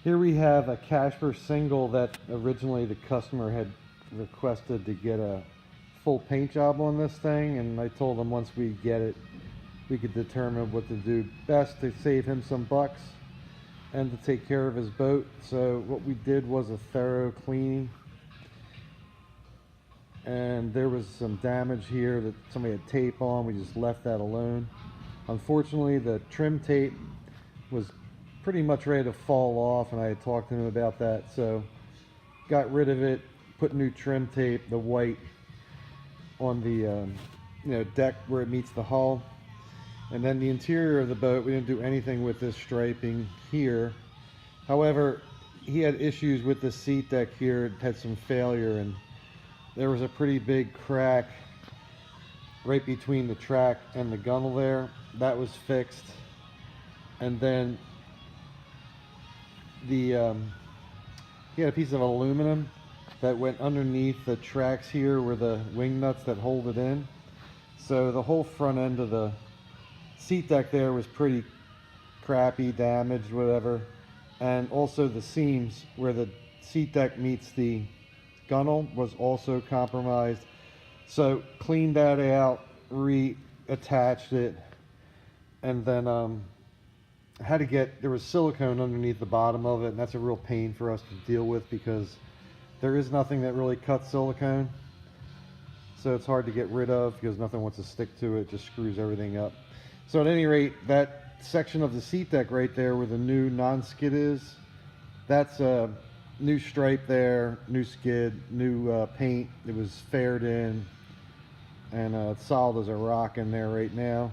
Here we have a Kaschper single that originally the customer had requested to get a full paint job on this thing, and I told him once we get it, we could determine what to do best to save him some bucks and to take care of his boat. So what we did was a thorough cleaning, and there was some damage here that somebody had tape on. We just left that alone. Unfortunately, the trim tape was pretty much ready to fall off, and I had talked to him about that, so got rid of it, put new trim tape, the white, on the deck where it meets the hull. And then the interior of the boat, we didn't do anything with this striping here. However, he had issues with the seat deck here. It had some failure, and there was a pretty big crack right between the track and the gunnel there. That was fixed. And then he had a piece of aluminum that went underneath the tracks here where the wing nuts that hold it in. So the whole front end of the seat deck there was pretty crappy, damaged, whatever. And also the seams where the seat deck meets the gunnel was also compromised. So cleaned that out, reattached it, and then there was silicone underneath the bottom of it, and that's a real pain for us to deal with because there is nothing that really cuts silicone. So it's hard to get rid of because nothing wants to stick to it, just screws everything up. So at any rate, that section of the seat deck right there where the new non-skid is, that's a new stripe there, new skid, new paint. It was faired in, and it's solid as a rock in there right now.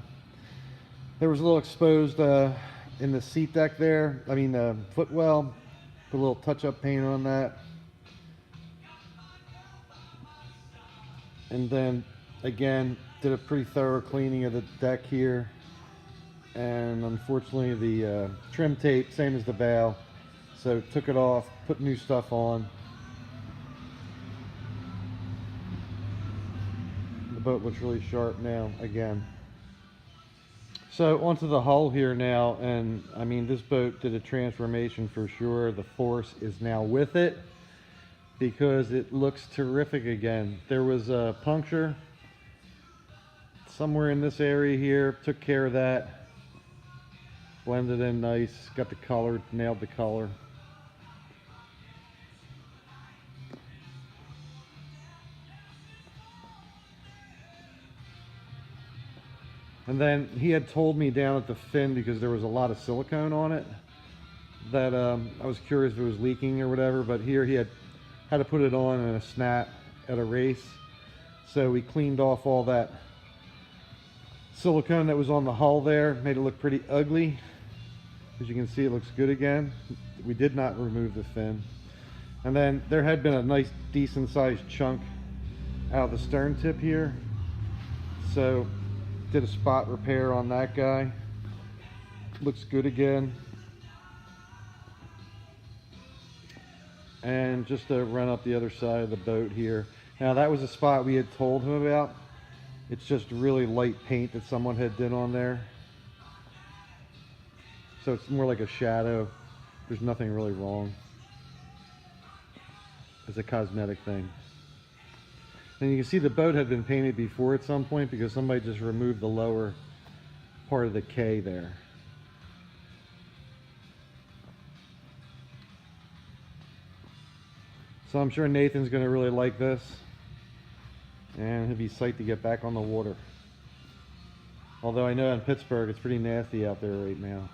There was a little exposed in the seat deck there, footwell. Put a little touch-up paint on that. And then, again, did a pretty thorough cleaning of the deck here. And unfortunately, the trim tape, same as the bow. So took it off, put new stuff on. The boat looks really sharp now, again. So onto the hull here now, and I mean, this boat did a transformation for sure. The force is now with it because it looks terrific again. There was a puncture somewhere in this area here, took care of that, blended in nice, got the color, nailed the color. And then he had told me down at the fin, because there was a lot of silicone on it, that I was curious if it was leaking or whatever, but here he had to put it on in a snap at a race. So we cleaned off all that silicone that was on the hull there, made it look pretty ugly. As you can see, it looks good again. We did not remove the fin. And then there had been a nice decent sized chunk out of the stern tip here. So did a spot repair on that guy. Looks good again. And just to run up the other side of the boat here. Now that was a spot we had told him about. It's just really light paint that someone had did on there. So it's more like a shadow. There's nothing really wrong. It's a cosmetic thing. And you can see the boat had been painted before at some point because somebody just removed the lower part of the K there. So I'm sure Nathan's going to really like this, and he'll be psyched to get back on the water. Although I know in Pittsburgh it's pretty nasty out there right now.